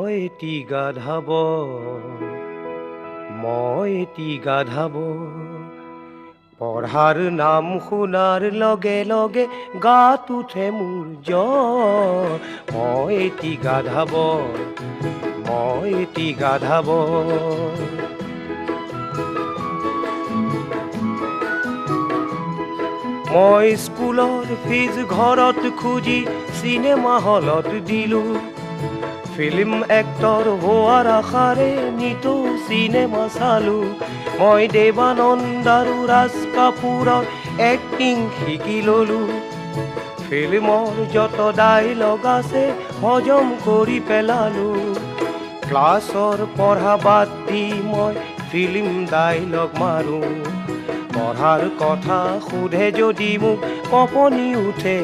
এটি গাধাব মই এটি গাধাব পঢ়াৰ নাম শুনাৰ লগে লগে গাত উঠে মোৰ জ্বৰ মই এটি গাধাব মই এটি গাধাব মই স্কুলৰ ফিজ ঘৰত খুজি চিনেমা হলত দিলোঁ ফিল্ম এক্টৰ হোৱাৰ আশাৰে নিতৌ চিনেমা চালোঁ মই দেৱানন্দ আৰু ৰাজ কাপুৰৰ এক্টিং শিকি ল'লোঁ ফিল্মৰ যত ডাইলগ আছে হজম কৰি পেলালোঁ ক্লাছৰ পঢ়া বাদ দি মই ফিল্ম ডাইলগ মাৰোঁ পঢ়াৰ কথা সোধে যদি মোক কঁপনি উঠে